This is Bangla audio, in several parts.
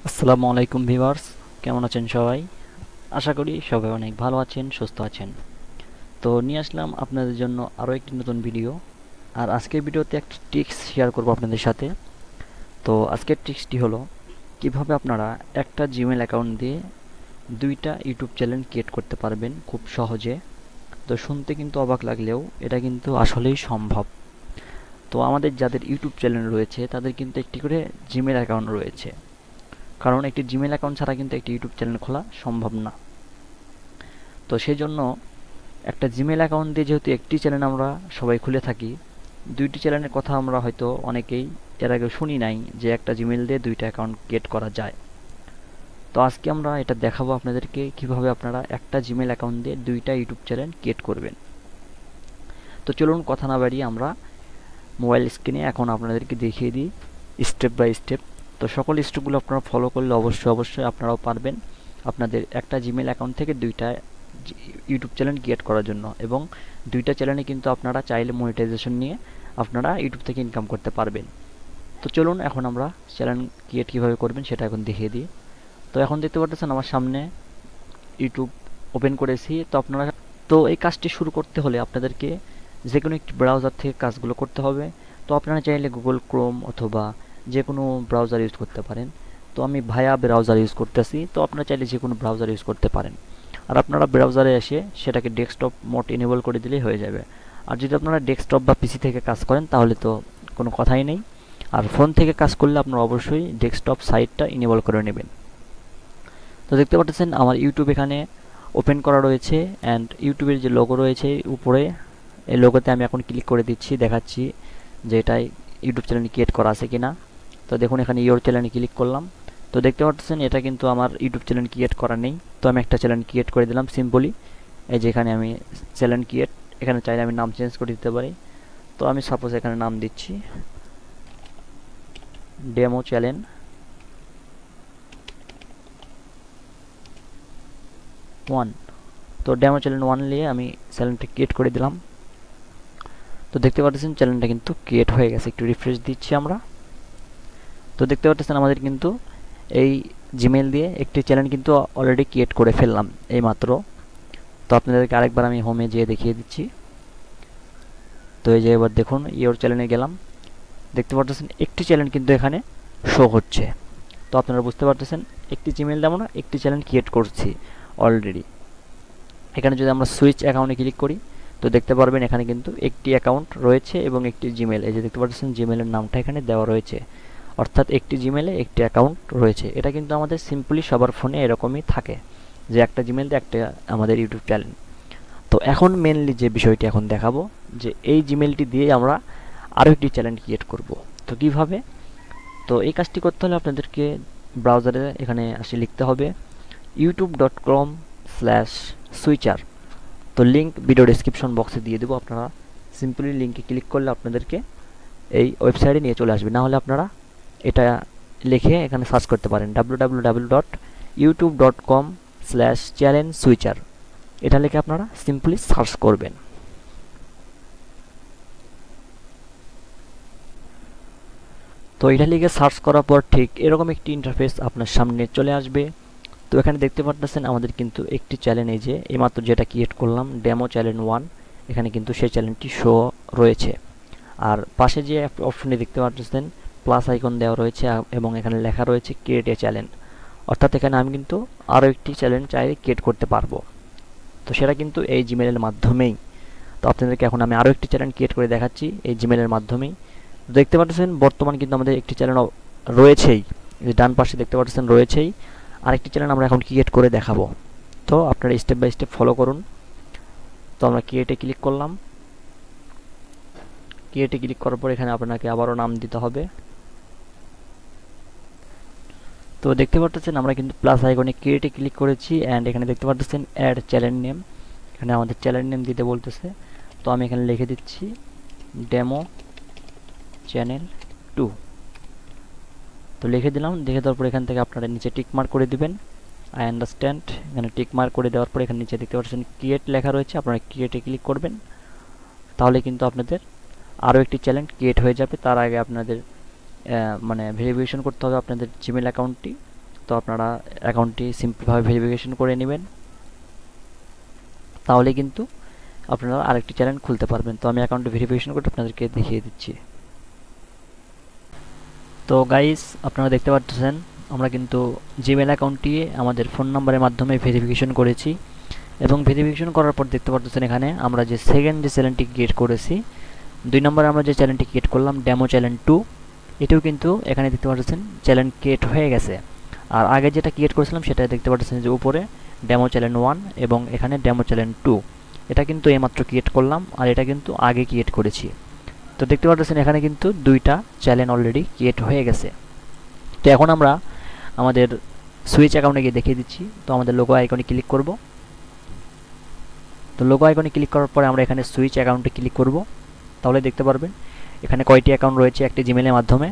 আসসালামু আলাইকুম ভিউয়ার্স, কেমন আছেন সবাই? আশা করি সবাই অনেক ভালো আছেন, সুস্থ আছেন। তো নিয়ে আসলাম আপনাদের জন্য আরও একটি নতুন ভিডিও। আর আজকের ভিডিওতে একটা ট্রিক্স শেয়ার করব আপনাদের সাথে। তো আজকের ট্রিক্সটি হলো কিভাবে আপনারা একটা জিমেল অ্যাকাউন্ট দিয়ে দুইটা ইউটিউব চ্যানেল ক্রিয়েট করতে পারবেন খুব সহজে। তো শুনতে কিন্তু অবাক লাগলেও এটা কিন্তু আসলেই সম্ভব। তো আমাদের যাদের ইউটিউব চ্যানেল রয়েছে তাদের কিন্তু একটি করে জিমেল অ্যাকাউন্ট রয়েছে, কারণ একটি জিমেল অ্যাকাউন্ট ছাড়া কিন্তু একটি ইউটিউব চ্যানেল খোলা সম্ভব না। তো সেই জন্য একটা জিমেল অ্যাকাউন্ট দিয়ে যেহেতু একটি চ্যানেল আমরা সবাই খুলে থাকি, দুইটি চ্যানেলের কথা আমরা হয়তো অনেকেই এর আগে শুনি নাই যে একটা জিমেল দিয়ে দুইটা অ্যাকাউন্ট ক্রিয়েট করা যায়। তো আজকে আমরা এটা দেখাবো আপনাদেরকে কিভাবে আপনারা একটা জিমেল অ্যাকাউন্ট দিয়ে দুইটা ইউটিউব চ্যানেল ক্রিয়েট করবেন। তো চলুন কথা না বাড়িয়ে আমরা মোবাইল স্ক্রিনে এখন আপনাদেরকে দেখিয়ে দিই স্টেপ বাই স্টেপ। তো সকল স্টেপগুলো আপনারা ফলো করলে অবশ্যই আপনারাও পারবেন আপনাদের একটা জিমেল অ্যাকাউন্ট থেকে দুইটা ইউটিউব চ্যানেল ক্রিয়েট করার জন্য, এবং দুইটা চ্যানেলে কিন্তু আপনারা চাইলে মনিটাইজেশন নিয়ে আপনারা ইউটিউব থেকে ইনকাম করতে পারবেন। তো চলুন এখন আমরা চ্যানেল ক্রিয়েট কীভাবে করবেন সেটা এখন দেখিয়ে দিই। তো এখন দেখতে পাচ্ছেন আমার সামনে ইউটিউব ওপেন করেছি। তো এই কাজটি শুরু করতে হলে আপনাদেরকে যে কোনো একটি ব্রাউজার থেকে কাজগুলো করতে হবে। তো আপনারা চাইলে গুগল ক্রোম অথবা যে কোনো ব্রাউজার ইউজ করতে পারেন। তো আমি ভায়া ব্রাউজার ইউজ করতেছি, তো আপনারা চাইলে যে কোনো ব্রাউজার ইউজ করতে পারেন। আর আপনারা ব্রাউজারে এসে সেটাকে ডেস্কটপ মোড এনেবল করে দিলেই হয়ে যাবে। আর যদি আপনারা ডেস্কটপ বা পিসি থেকে কাজ করেন তাহলে তো কোনো কথাই নেই। আর ফোন থেকে কাজ করলে আপনারা অবশ্যই ডেস্কটপ সাইটটা এনেবল করে নেবেন। তো দেখতে পাচ্ছেন আমার ইউটিউব এখানে ওপেন করা রয়েছে, অ্যান্ড ইউটিউবের যে লোগো রয়েছে উপরে, এই লোগোতে আমি এখন ক্লিক করে দিচ্ছি, দেখাচ্ছি যে এটাই ইউটিউব চ্যানেল ক্রিয়েট করা আছে কিনা। তো দেখুন এখানে ইওর চ্যানেলে ক্লিক করলাম। তো দেখতে পাচ্ছেন এটা কিন্তু আমার ইউটিউব চ্যানেল ক্রিয়েট করা নেই। তো আমি একটা চ্যানেল ক্রিয়েট করে দিলাম সিম্পলি। এই যে এখানে আমি চ্যানেল ক্রিয়েট, এখানে চাইলে আমি নাম চেঞ্জ করে দিতে পারি। তো আমি সাপোজ এখানে নাম দিচ্ছি ডেমো চ্যানেল 1। তো ডেমো চ্যানেল 1 নিয়ে আমি চ্যানেলটা ক্রিয়েট করে দিলাম। তো দেখতে পাচ্ছেন চ্যানেলটা কিন্তু ক্রিয়েট হয়ে গেছে। একটু রিফ্রেশ দিচ্ছি আমরা। তো দেখতে পাচ্ছেন আমাদের কিন্তু এই জিমেল দিয়ে একটি চ্যানেল কিন্তু অলরেডি ক্রিয়েট করে ফেললাম এইমাত্র। তো আপনাদেরকে আরেকবার আমি হোমে যেয়ে দেখিয়ে দিচ্ছি। তো এই যে এবার দেখুন ইওর চ্যানেলে গেলাম, দেখতে পাচ্ছেন একটি চ্যানেল কিন্তু এখানে শো হচ্ছে। তো আপনারা বুঝতে পারতেছেন একটি জিমেল দিয়ে আমরা একটি চ্যানেল ক্রিয়েট করছি অলরেডি। এখানে যদি আমরা সুইচ অ্যাকাউন্টে ক্লিক করি তো দেখতে পারবেন এখানে কিন্তু একটি অ্যাকাউন্ট রয়েছে এবং একটি জিমেল, এই যে দেখতে পাচ্ছেন জিমেলের নামটা এখানে দেওয়া রয়েছে, অর্থাৎ একটি জিমেলে একটি অ্যাকাউন্ট রয়েছে। এটা কিন্তু আমাদের সিম্পলি সবার ফোনে এরকমই থাকে যে একটা জিমেল দিয়ে একটা আমাদের ইউটিউব চ্যানেল। তো এখন মেনলি যে বিষয়টি এখন দেখাবো যে এই জিমেলটি দিয়ে আমরা আরও একটি চ্যানেল ক্রিয়েট করব। তো কিভাবে? তো এই কাজটি করতে হলে আপনাদেরকে ব্রাউজারে এখানে আসে লিখতে হবে youtube.com/switcher। তো লিঙ্ক ভিডিও ডেসক্রিপশন বক্সে দিয়ে দেবো, আপনারা সিম্পলি লিঙ্কে ক্লিক করলে আপনাদেরকে এই ওয়েবসাইটে নিয়ে চলে আসবে। না হলে আপনারা এটা লিখে এখানে সার্চ করতে পারেন www.youtube.com/challenge switcher। এটা লিখে আপনারা সিম্পলি সার্চ করবেন। তো এটা লিখে সার্চ করার পর ঠিক এরকম একটি ইন্টারফেস আপনার সামনে চলে আসবে। তো এখানে দেখতে পাচ্ছেন আমাদের কিন্তু একটি চ্যানেল, এই যে এইমাত্র যেটা ক্রিয়েট করলাম ডেমো চ্যানেল 1, এখানে কিন্তু সেই চ্যানেলটি শো রয়েছে। আর পাশে যে অপশনে দেখতে পাচ্ছেন প্লাস আইকন দেওয়া রয়েছে এবং এখানে লেখা রয়েছে ক্রিয়েট এ চ্যানেল, অর্থাৎ এখানে আমি কিন্তু আরও একটি চ্যানেল চাইলে ক্রিয়েট করতে পারবো। তো সেটা কিন্তু এই জিমেলের মাধ্যমেই। তো আপনাদেরকে এখন আমি আরও একটি চ্যানেল ক্রিয়েট করে দেখাচ্ছি এই জিমেলের মাধ্যমেই। দেখতে পাচ্ছেন বর্তমান কিন্তু আমাদের একটি চ্যানেল রয়েছেই, যে ডান পাশে দেখতে পাচ্ছেন রয়েছেই আরেকটি চ্যানেল আমরা এখন ক্রিয়েট করে দেখাবো। তো আপনারা স্টেপ বাই স্টেপ ফলো করুন। তো আমরা ক্রিয়েটে ক্লিক করলাম। ক্রিয়েটে ক্লিক করার পর এখানে আপনাকে আবারও নাম দিতে হবে। তো দেখতে পাচ্ছেন আমরা কিন্তু প্লাস আইকনে ক্রিয়েটে ক্লিক করেছি, অ্যান্ড এখানে দেখতে পাচ্ছেন অ্যাড চ্যানেল নেম, এখানে আমাদের চ্যানেল নেম দিতে বলতেছে। তো আমি এখানে লিখে দিচ্ছি ডেমো চ্যানেল 2। তো লিখে দিলাম। দেখে দেওয়ার পর এখান থেকে আপনারা নিচে টিক মার্ক করে দিবেন, আই আন্ডারস্ট্যান্ড। এখানে টিক মার্ক করে দেওয়ার পর এখানে নিচে দেখতে পাচ্ছেন ক্রিয়েট লেখা রয়েছে, আপনারা ক্রিয়েটে ক্লিক করবেন। তাহলে কিন্তু আপনাদের আরও একটি চ্যানেল ক্রিয়েট হয়ে যাবে। তার আগে আপনাদের মানে ভেরিফিকেশন করতে হবে আপনাদের জিমেল অ্যাকাউন্টটি তো আপনারা অ্যাকাউন্টটি সিম্পলভাবে ভেরিফিকেশন করে নেবেন, তাহলে কিন্তু আপনারা আরেকটি চ্যানেল খুলতে পারবেন। তো আমি অ্যাকাউন্টটি ভেরিফিকেশন করে আপনাদেরকে দেখিয়ে দিচ্ছি। তো গাইস, আপনারা দেখতে পাচ্ছেন আমরা কিন্তু জিমেল অ্যাকাউন্টটি আমাদের ফোন নাম্বারের মাধ্যমে ভেরিফিকেশন করেছি, এবং ভেরিফিকেশন করার পর দেখতে পাচ্ছেন এখানে আমরা যে সেকেন্ড যে চ্যানেলটি ক্রিয়েট করেছি, 2 নম্বরে আমরা যে চ্যানেলটি ক্রিয়েট করলাম ডেমো চ্যানেল 2, এটাও কিন্তু এখানে দেখতে পাচ্ছেন চ্যানেল ক্রিয়েট হয়ে গেছে। আর আগে যেটা ক্রিয়েট করেছিলাম সেটা দেখতে পাচ্ছেন যে উপরে ডেমো চ্যানেল 1 এবং এখানে ডেমো চ্যানেল 2, এটা কিন্তু এইমাত্র ক্রিয়েট করলাম, আর এটা কিন্তু আগে ক্রিয়েট করেছি। তো দেখতে পাচ্ছেন এখানে কিন্তু 2টা চ্যানেল অলরেডি ক্রিয়েট হয়ে গেছে। তো এখন আমরা আমাদের সুইচ অ্যাকাউন্টে গিয়ে দেখিয়ে দিচ্ছি। তো আমাদের লোগো আইকনে ক্লিক করব। তো লোগো আইকনে ক্লিক করার পরে আমরা এখানে সুইচ অ্যাকাউন্টে ক্লিক করব, তাহলে দেখতে পারবেন এখানে কয়টি অ্যাকাউন্ট রয়েছে একটি জিমেলের মাধ্যমে।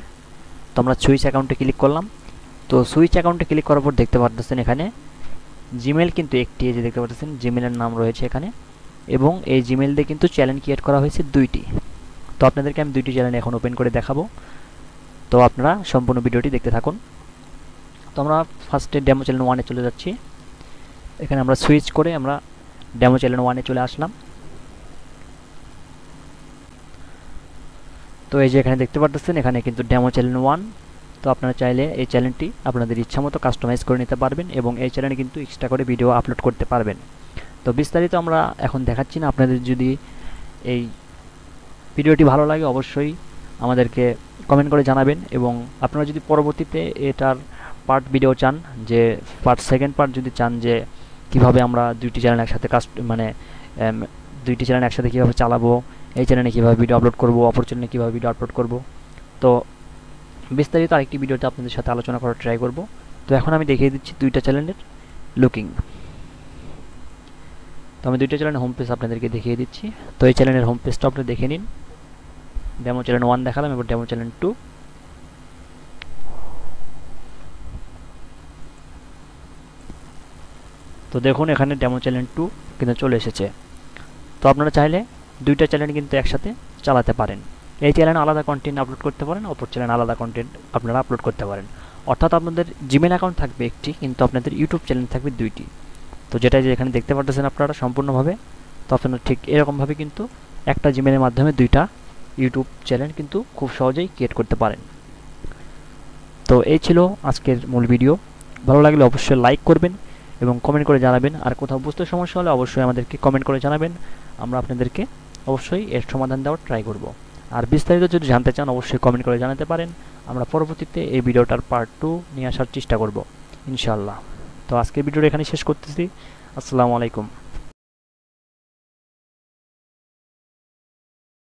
তো আমরা সুইচ অ্যাকাউন্টে ক্লিক করলাম। তো সুইচ অ্যাকাউন্টে ক্লিক করার পর দেখতে পাচ্ছেন এখানে জিমেল কিন্তু একটি, এই যে দেখতে পাচ্ছেন জিমেলের নাম রয়েছে এখানে, এবং এই জিমেল দিয়ে কিন্তু চ্যানেল ক্রিয়েট করা হয়েছে 2টি। তো আপনাদেরকে আমি 2টি চ্যানেল এখন ওপেন করে দেখাবো, তো আপনারা সম্পূর্ণ ভিডিওটি দেখতে থাকুন। তো আমরা ফার্স্টে ডেমো চ্যানেল 1-এ চলে যাচ্ছি। এখানে আমরা সুইচ করে আমরা ডেমো চ্যানেল 1-এ চলে আসলাম। তো এই যে এখানে দেখতে পাচ্ছেন এখানে কিন্তু ডেমো চ্যানেল 1। তো আপনারা চাইলে এই চ্যানেলটি আপনাদের ইচ্ছামতো কাস্টমাইজ করে নিতে পারবেন, এবং এই চ্যানেলে কিন্তু এক্সট্রা করে ভিডিও আপলোড করতে পারবেন। তো বিস্তারিত আমরা এখন দেখাচ্ছি না। আপনাদের যদি এই ভিডিওটি ভালো লাগে অবশ্যই আমাদেরকে কমেন্ট করে জানাবেন, এবং আপনারা যদি পরবর্তীতে এটার পার্ট ভিডিও চান, যে সেকেন্ড পার্ট যদি চান যে কিভাবে আমরা 2টি চ্যানেল একসাথে মানে 2টি চ্যানেল একসাথে কীভাবে চালাবো, এই চ্যানেলে কীভাবে ভিডিও আপলোড করব, অপর চ্যানেলে কীভাবে ভিডিও আপলোড করব, তো বিস্তারিত আরেকটি ভিডিওতে আপনাদের সাথে আলোচনা করার ট্রাই করব। তো এখন আমি দেখিয়ে দিচ্ছি 2টা চ্যানেলের লুকিং। তো আমি 2টা চ্যানেলের হোম পেজ আপনাদেরকে দেখিয়ে দিচ্ছি। তো এই চ্যানেলের হোম পেজটা আপনি দেখে নিন। ডেমো চ্যানেল 1 দেখালাম, এবার ডেমো চ্যানেল 2। তো দেখুন এখানে ডেমো চ্যানেল 2 কিন্তু চলে এসেছে। তো আপনারা চাইলে 2টা চ্যানেল কিন্তু একসাথে চালাতে পারেন। এই চ্যানেলে আলাদা কন্টেন্ট আপলোড করতে পারেন, অপর চ্যানেলে আলাদা কন্টেন্ট আপনারা আপলোড করতে পারেন। অর্থাৎ আপনাদের জিমেল অ্যাকাউন্ট থাকবে একটি, কিন্তু আপনাদের ইউটিউব চ্যানেল থাকবে 2টি। তো যেটা যে এখানে দেখতে পাচ্ছেন আপনারা সম্পূর্ণভাবে, তো আপনারা ঠিক এরকমভাবে কিন্তু একটা জিমেলের মাধ্যমে 2টা ইউটিউব চ্যানেল কিন্তু খুব সহজেই ক্রিয়েট করতে পারেন। তো এই ছিল আজকের মূল ভিডিও। ভালো লাগলে অবশ্যই লাইক করবেন এবং কমেন্ট করে জানাবেন, আর কোথাও বুঝতে সমস্যা হলে অবশ্যই আমাদেরকে কমেন্ট করে জানাবেন, আমরা আপনাদেরকে অবশ্যই এর সমাধান দেওয়ার ট্রাই করব। আর বিস্তারিত যদি জানতে চান অবশ্যই কমেন্ট করে জানাতে পারেন, আমরা পরবর্তীতে এই ভিডিওটার পার্ট 2 নিয়ে আসার চেষ্টা করব ইনশাআল্লাহ। তো আজকের ভিডিওটা এখানে শেষ করতেছি। আসসালামু আলাইকুম।